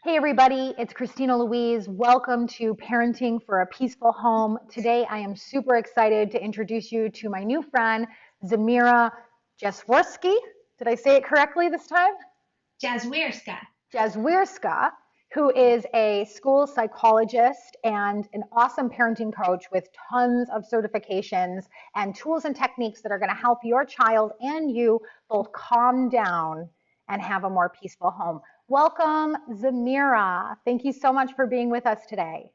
Hey everybody, it's Christina Louise. Welcome to Parenting for a Peaceful Home. Today I am super excited to introduce you to my new friend, Zamira Jasworski. Did I say it correctly this time? Jazwierska. Jaswirska, who is a school psychologist and an awesome parenting coach with tons of certifications and tools and techniques that are going to help your child and you both calm down and have a more peaceful home. Welcome, Zamira. Thank you so much for being with us today.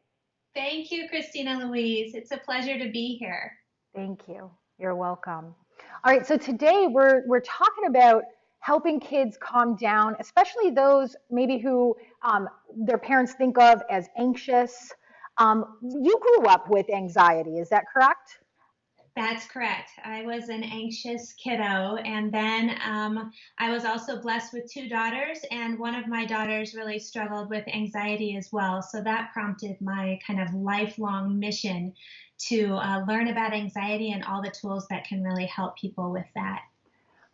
Thank you, Christina Louise. It's a pleasure to be here. Thank you. You're welcome. All right, so today we're talking about helping kids calm down, especially those maybe who their parents think of as anxious. You grew up with anxiety, is that correct? That's correct. I was an anxious kiddo, and then I was also blessed with two daughters, and one of my daughters really struggled with anxiety as well. So that prompted my kind of lifelong mission to learn about anxiety and all the tools that can really help people with that.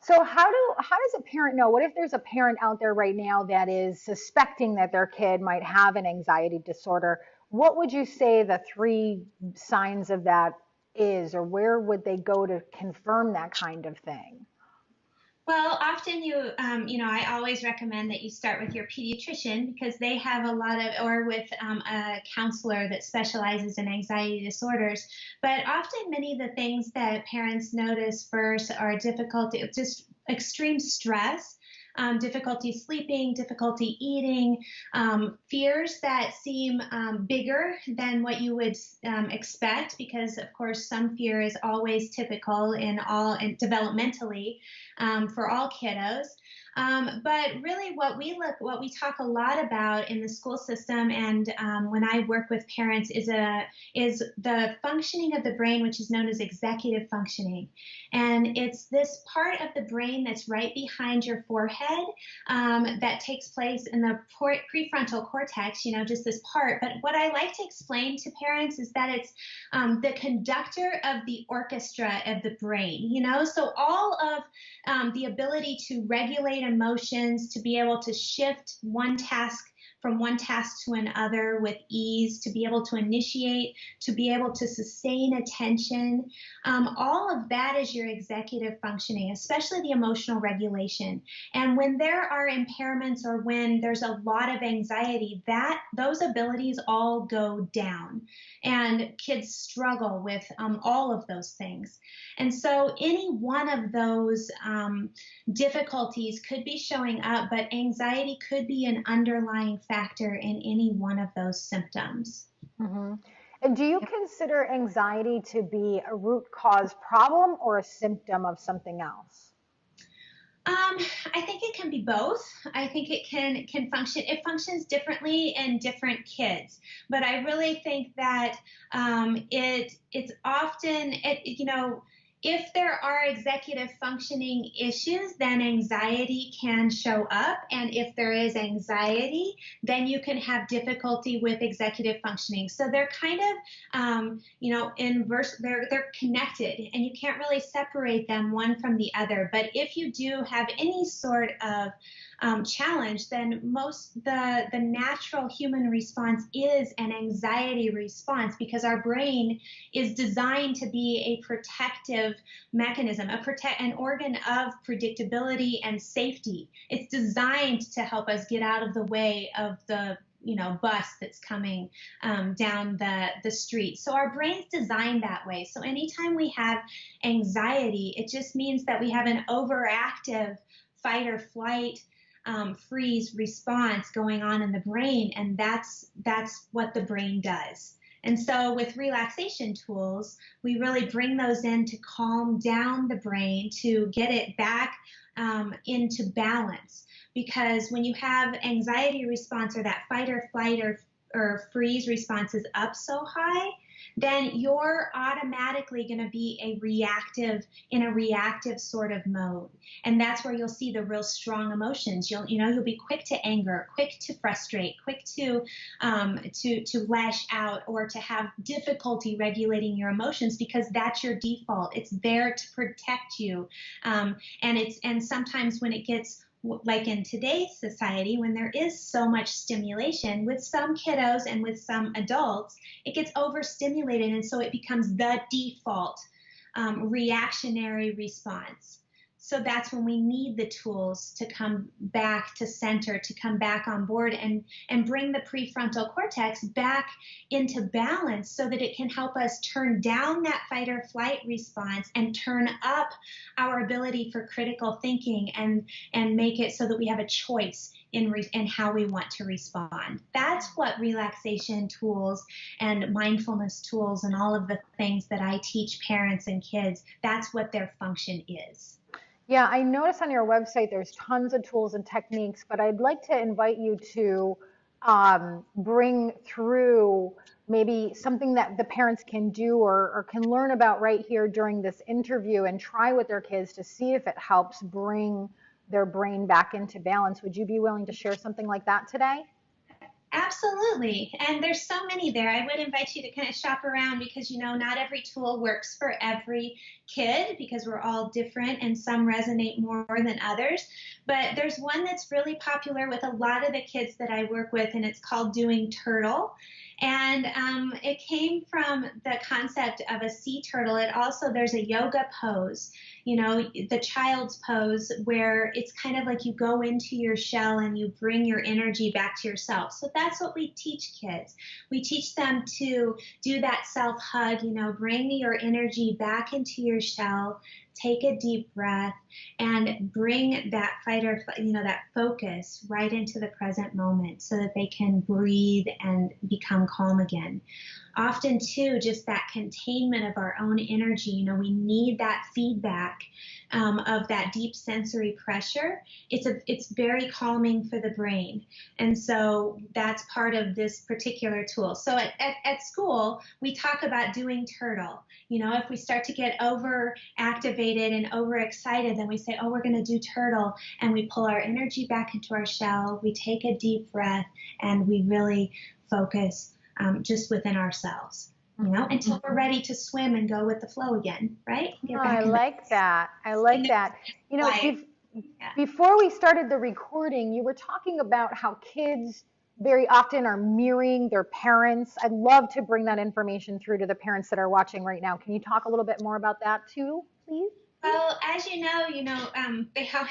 So how does a parent know? What if there's a parent out there right now that is suspecting that their kid might have an anxiety disorder? What would you say the three signs of that is, or where would they go to confirm that kind of thing? Well, often I always recommend that you start with your pediatrician because they have a lot of, or with a counselor that specializes in anxiety disorders. But often, many of the things that parents notice first are difficulty, just extreme stress. Difficulty sleeping, difficulty eating, fears that seem bigger than what you would expect, because of course some fear is always typical in all and developmentally for all kiddos. But really, what we talk a lot about in the school system, and when I work with parents, is the functioning of the brain, which is known as executive functioning, and it's this part of the brain that's right behind your forehead that takes place in the prefrontal cortex. Just this part. But what I like to explain to parents is that it's the conductor of the orchestra of the brain. So all of the ability to regulate emotions, to be able to shift one task from one task to another with ease, to be able to initiate, to be able to sustain attention. All of that is your executive functioning, especially the emotional regulation. And when there are impairments or when there's a lot of anxiety, those abilities all go down. And kids struggle with all of those things. And so any one of those difficulties could be showing up, but anxiety could be an underlying factor in any one of those symptoms. hmm And do you consider anxiety to be a root cause problem or a symptom of something else? Um, I think it can be both. I think it can function. It functions differently in different kids, but I really think that it's often if there are executive functioning issues, then anxiety can show up, and if there is anxiety, then you can have difficulty with executive functioning. So they're kind of inverse. They're connected, and you can't really separate them one from the other. But if you do have any sort of challenge, then the natural human response is an anxiety response, because our brain is designed to be a protective mechanism, an organ of predictability and safety. It's designed to help us get out of the way of the bus that's coming down the street. So our brain's designed that way. So anytime we have anxiety, it just means that we have an overactive fight or flight freeze response going on in the brain, and that's what the brain does. And so with relaxation tools, we really bring those in to calm down the brain, to get it back into balance. Because when you have anxiety response, or that fight or flight or freeze response is up so high, then you're automatically going to be in a reactive sort of mode. And that's where you'll see the real strong emotions. You'll be quick to anger, quick to frustrate, quick to lash out, or to have difficulty regulating your emotions, because that's your default. It's there to protect you. And sometimes when it gets like in today's society, when there is so much stimulation with some kiddos and with some adults, it gets overstimulated. And so it becomes the default reactionary response. So that's when we need the tools to come back to center, to come back on board and bring the prefrontal cortex back into balance so that it can help us turn down that fight or flight response and turn up our ability for critical thinking and make it so that we have a choice in how we want to respond. That's what relaxation tools and mindfulness tools and all of the things that I teach parents and kids, that's what their function is. Yeah, I notice on your website there's tons of tools and techniques, but I'd like to invite you to bring through maybe something that the parents can do or can learn about right here during this interview and try with their kids to see if it helps bring their brain back into balance. Would you be willing to share something like that today? Absolutely. And there's so many there. I would invite you to kind of shop around because, not every tool works for every kid because we're all different and some resonate more than others. But there's one that's really popular with a lot of the kids that I work with, and it's called Doing Turtle. And it came from the concept of a sea turtle. There's a yoga pose, the child's pose, where it's kind of like you go into your shell and you bring your energy back to yourself. So that's what we teach kids. We teach them to do that self hug, bring your energy back into your shell, take a deep breath, and bring that fight or that focus right into the present moment so that they can breathe and become calm again. Often too, just that containment of our own energy, we need that feedback of that deep sensory pressure. It's very calming for the brain. And so that's part of this particular tool. So at school, we talk about doing turtle. If we start to get over activated and overexcited, then we say, oh, we're going to do turtle. And we pull our energy back into our shell. We take a deep breath and we really focus just within ourselves, until we're ready to swim and go with the flow again, right? Oh, I like that. I like that. Before we started the recording, you were talking about how kids very often are mirroring their parents. I'd love to bring that information through to the parents that are watching right now. Can you talk a little bit more about that too, please? Well, as how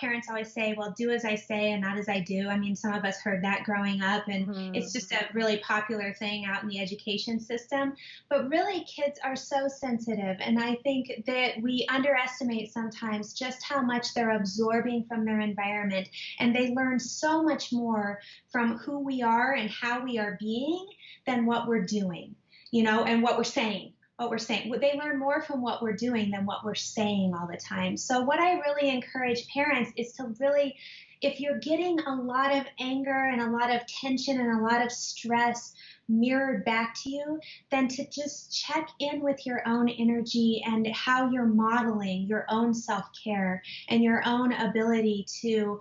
parents always say, well, do as I say and not as I do. I mean, some of us heard that growing up, and it's just a really popular thing out in the education system. But really, kids are so sensitive, and I think that we underestimate sometimes just how much they're absorbing from their environment, and they learn so much more from who we are and how we are being than what we're doing, and what we're saying. They learn more from what we're doing than what we're saying all the time. So what I really encourage parents is to really, if you're getting a lot of anger and a lot of tension and a lot of stress mirrored back to you, then to just check in with your own energy and how you're modeling your own self-care and your own ability to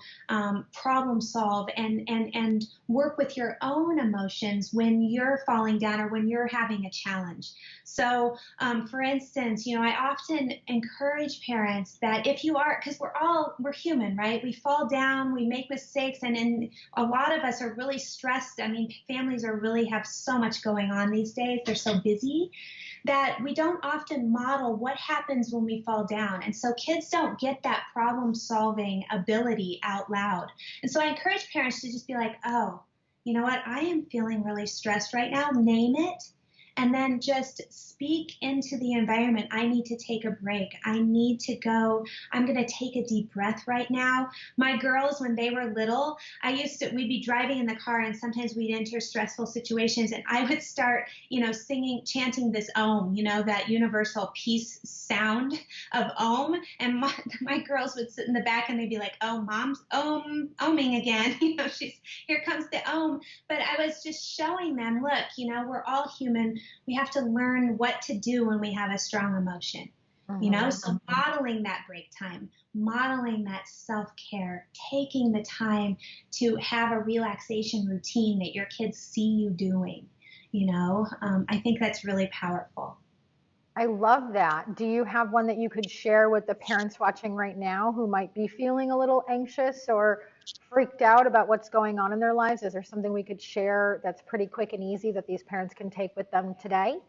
problem solve and work with your own emotions when you're falling down or when you're having a challenge. So for instance, I often encourage parents that if you are, because we're human, right? We fall down, we make mistakes, and a lot of us are really stressed. I mean, families really have so much going on these days. They're so busy that we don't often model what happens when we fall down. And so kids don't get that problem solving ability out loud. And so I encourage parents to just be like, oh, you know what? I am feeling really stressed right now. Name it. And then just speak into the environment. I need to take a break. I need to go. I'm going to take a deep breath right now. My girls, when they were little, we'd be driving in the car and sometimes we'd enter stressful situations and I would start, chanting this Om, that universal peace sound of Om. And my girls would sit in the back and they'd be like, oh, mom's oming again. Here comes the Om. But I was just showing them, look, we're all human. We have to learn what to do when we have a strong emotion, so modeling that break time, modeling that self-care, taking the time to have a relaxation routine that your kids see you doing, I think that's really powerful. I love that. Do you have one that you could share with the parents watching right now who might be feeling a little anxious or freaked out about what's going on in their lives? Is there something we could share that's pretty quick and easy that these parents can take with them today?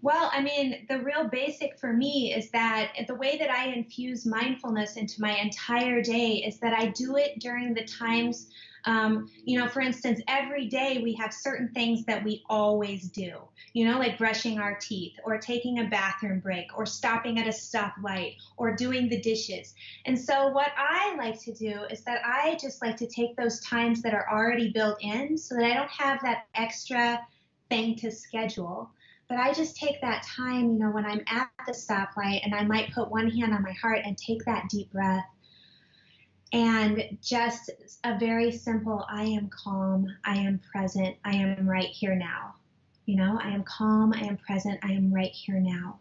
Well, I mean, the real basic for me is that the way that I infuse mindfulness into my entire day is that I do it during the times, for instance, every day we have certain things that we always do, like brushing our teeth or taking a bathroom break or stopping at a stoplight or doing the dishes. And so, what I like to do is that I just like to take those times that are already built in so that I don't have that extra thing to schedule. But I just take that time, when I'm at the stoplight and I might put one hand on my heart and take that deep breath and just a very simple, I am calm, I am present, I am right here now. I am calm, I am present, I am right here now.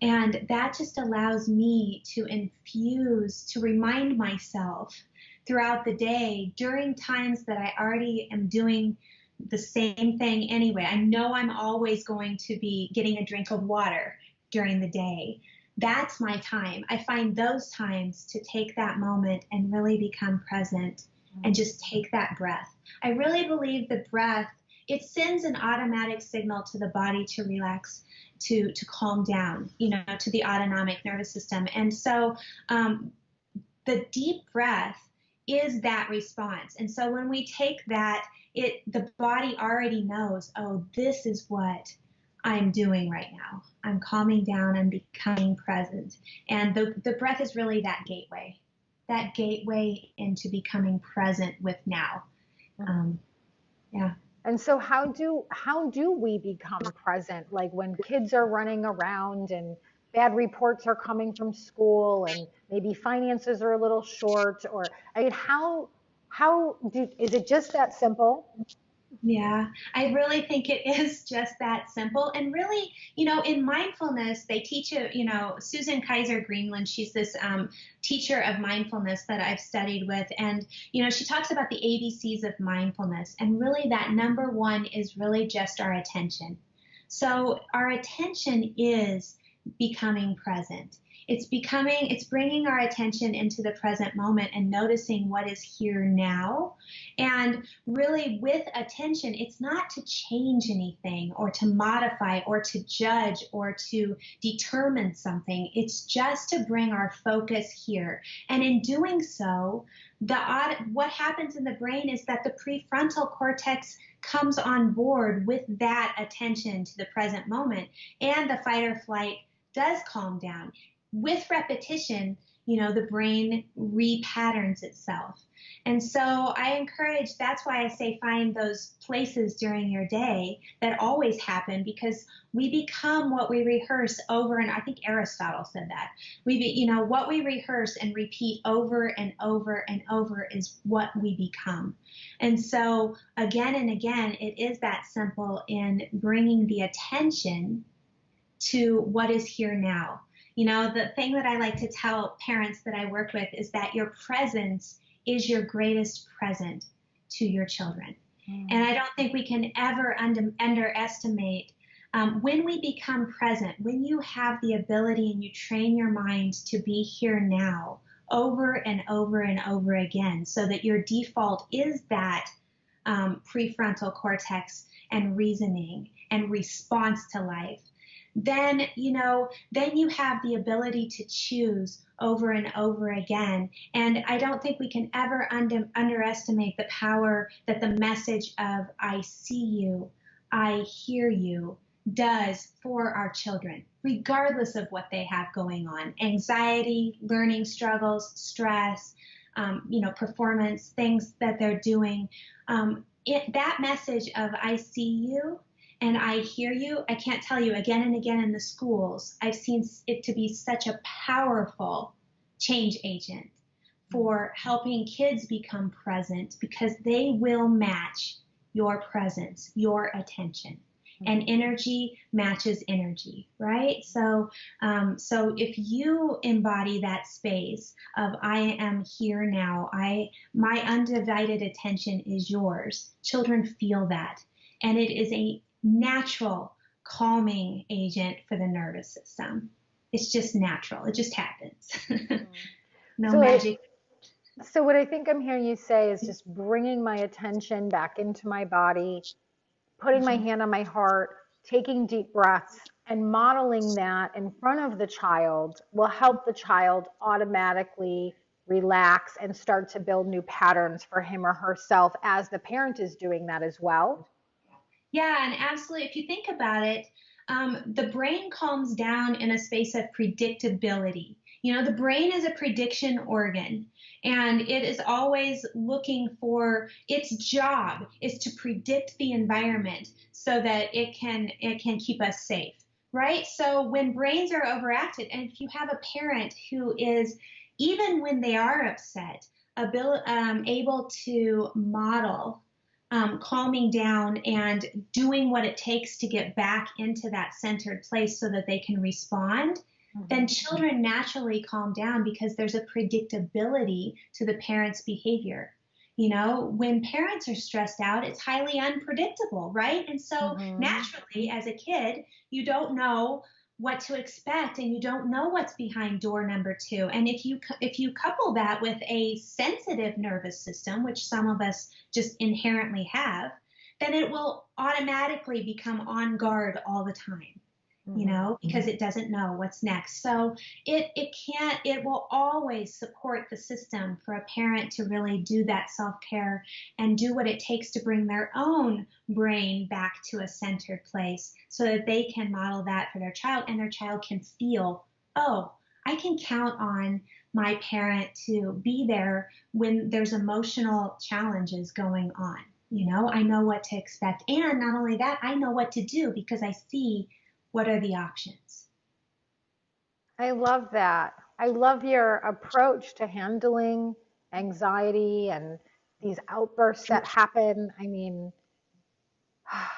And that just allows me to infuse, to remind myself throughout the day during times that I already am doing the same thing anyway. I know I'm always going to be getting a drink of water during the day. That's my time. I find those times to take that moment and really become present and just take that breath. I really believe the breath, it sends an automatic signal to the body to relax, to calm down, to the autonomic nervous system. And so the deep breath is that response. And so when we take that, the body already knows, oh, this is what I'm doing right now. I'm calming down, I'm becoming present. And the breath is really that gateway into becoming present with now. Yeah. And so how do we become present? Like when kids are running around and bad reports are coming from school and maybe finances are a little short, or I mean how is it just that simple? Yeah, I really think it is just that simple. And really, in mindfulness, they teach it, Susan Kaiser Greenland, she's this teacher of mindfulness that I've studied with. And, she talks about the ABCs of mindfulness. And really, that number one is really just our attention. So, our attention is becoming present. It's bringing our attention into the present moment and noticing what is here now. And really, with attention, it's not to change anything or to modify or to judge or to determine something. It's just to bring our focus here. And in doing so, what happens in the brain is that the prefrontal cortex comes on board with that attention to the present moment, and the fight or flight does calm down. With repetition, the brain repatterns itself. And so I encourage, that's why I say find those places during your day that always happen, because we become what we rehearse over, and I think Aristotle said that. What we rehearse and repeat over and over and over is what we become. And so again and again, it is that simple in bringing the attention to what is here now. The thing that I like to tell parents that I work with is that your presence is your greatest present to your children. And I don't think we can ever underestimate when we become present, when you have the ability and you train your mind to be here now over and over and over again, so that your default is that prefrontal cortex and reasoning and response to life. Then you have the ability to choose over and over again. And I don't think we can ever underestimate the power that the message of I see you, I hear you does for our children, regardless of what they have going on: anxiety, learning struggles, stress, performance, things that they're doing. That message of I see you and I hear you, I can't tell you, again and again in the schools, I've seen it to be such a powerful change agent for helping kids become present, because they will match your presence, your attention. And energy matches energy, right? So if you embody that space of I am here now, my undivided attention is yours, children feel that. And it is a natural calming agent for the nervous system. It's just natural. It just happens. No So what, magic. so what I think I'm hearing you say is just bringing my attention back into my body, putting my hand on my heart, taking deep breaths, and modeling that in front of the child will help the child automatically relax and start to build new patterns for him or herself as the parent is doing that as well. Yeah, and absolutely. If you think about it, the brain calms down in a space of predictability. You know, the brain is a prediction organ, and it is always looking for its job is to predict the environment so that it can keep us safe, right? So when brains are overactive, and if you have a parent who is even when they are upset, able to model calming down and doing what it takes to get back into that centered place so that they can respond, then Mhm. children naturally calm down because there's a predictability to the parent's behavior. You know, when parents are stressed out, it's highly unpredictable, right? And so Mhm. naturally, as a kid, you don't know what to expect and you don't know what's behind door number two. And if you couple that with a sensitive nervous system, which some of us just inherently have, then it will automatically become on guard all the time, Mhm. because it doesn't know what's next. So it will always support the system for a parent to really do that self-care and do what it takes to bring their own brain back to a centered place so that they can model that for their child and their child can feel, oh, I can count on my parent to be there when there's emotional challenges going on. I know what to expect. And not only that, I know what to do because I see what are the options. I love that. I love your approach to handling anxiety and these outbursts that happen. I mean,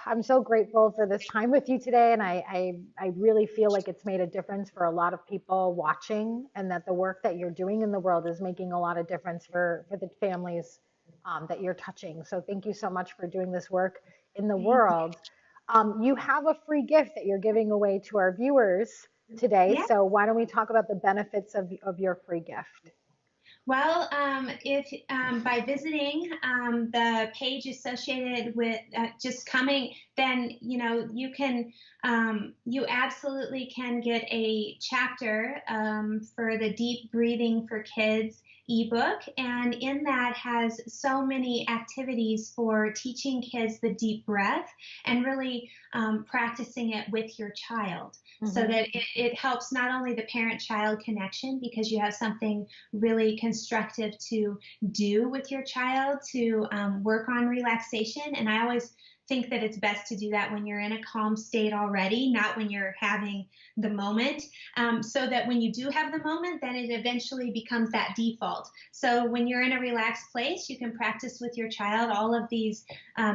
I'm so grateful for this time with you today, and I really feel like it's made a difference for a lot of people watching, and that the work that you're doing in the world is making a lot of difference for the families that you're touching. So thank you so much for doing this work in the Thank you. world. You have a free gift that you're giving away to our viewers today. Yeah. So why don't we talk about the benefits of your free gift? Well, if by visiting the page associated with just coming, then you absolutely can get a chapter for the Deep Breathing for Kids ebook, and in that has so many activities for teaching kids the deep breath and really practicing it with your child, so Hmm. that it helps not only the parent-child connection because you have something really constructive to do with your child to work on relaxation. And I always think that it's best to do that when you're in a calm state already, not when you're having the moment, so that when you do have the moment, then it eventually becomes that default. So when you're in a relaxed place, you can practice with your child all of these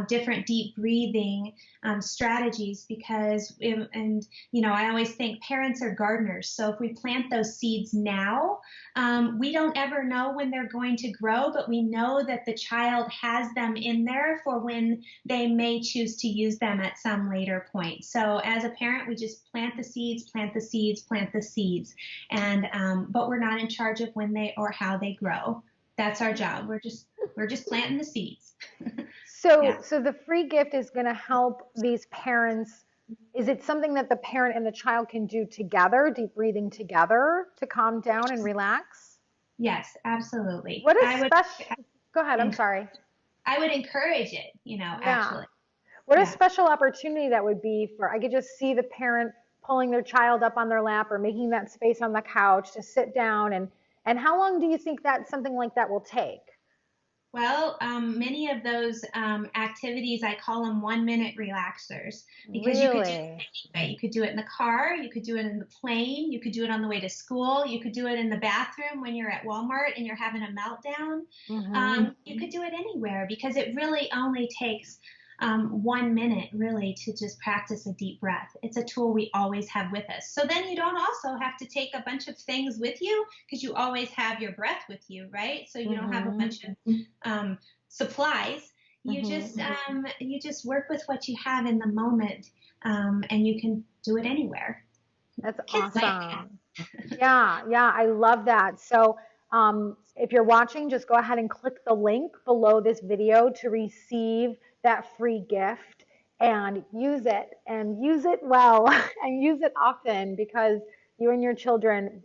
different deep breathing strategies because, and I always think parents are gardeners. So if we plant those seeds now, we don't ever know when they're going to grow, but we know that the child has them in there for when they may choose to use them at some later point. So as a parent, we just plant the seeds, plant the seeds, plant the seeds, and but we're not in charge of when they or how they grow. That's our job. We're just planting the seeds. So, Yeah. so the free gift is going to help these parents. Is it something that the parent and the child can do together, deep breathing together to calm down and relax? Yes, absolutely. What is special? Go ahead. I'm sorry. I would encourage it. Yeah. Actually. What a Yeah. special opportunity that would be for, I could just see the parent pulling their child up on their lap or making that space on the couch to sit down and how long do you think that something like that will take? Well, many of those activities, I call them 1 minute relaxers because you could do it Really? anyway. You could do it in the car, you could do it in the plane, you could do it on the way to school, you could do it in the bathroom when you're at Walmart and you're having a meltdown. Mm-hmm. You could do it anywhere because it really only takes 1 minute really to just practice a deep breath. It's a tool we always have with us. So then you don't also have to take a bunch of things with you because you always have your breath with you, right? So you don't have a Mm-hmm. bunch of supplies. you just work with what you have in the moment, and you can do it anywhere. That's Kids like that. awesome. Yeah, yeah, I love that. So, if you're watching, just go ahead and click the link below this video to receive that free gift and use it well and use it often because you and your children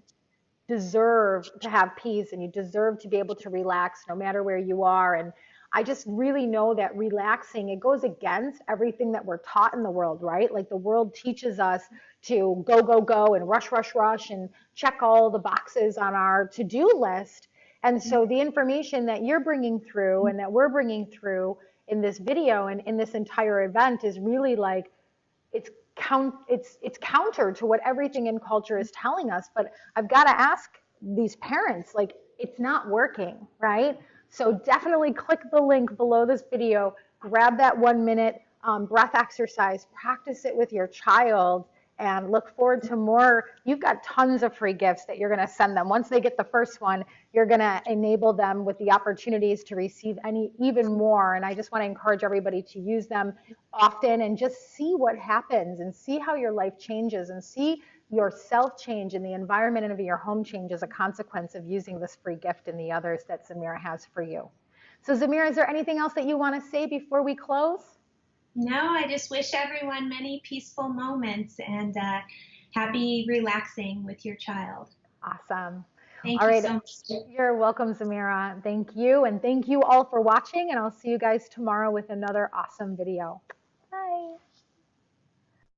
deserve to have peace and you deserve to be able to relax no matter where you are. And I just really know that relaxing, it goes against everything that we're taught in the world, right? Like the world teaches us to go, go, go and rush, rush, rush and check all the boxes on our to-do list. And so the information that you're bringing through and that we're bringing through in this video and in this entire event is really like it's counter to what everything in culture is telling us. But I've got to ask these parents, like, it's not working, right? So definitely click the link below this video, grab that 1 minute breath exercise, practice it with your child, and look forward to more. You've got tons of free gifts that you're going to send them. Once they get the first one, you're going to enable them with the opportunities to receive even more. And I just want to encourage everybody to use them often and just see what happens and see how your life changes and see yourself change and the environment of your home change as a consequence of using this free gift and the others that Zamira has for you. So Zamira, is there anything else that you want to say before we close? No, I just wish everyone many peaceful moments and happy relaxing with your child. Awesome. Thank All you right. so much. You're welcome, Zamira. Thank you. And thank you all for watching. And I'll see you guys tomorrow with another awesome video.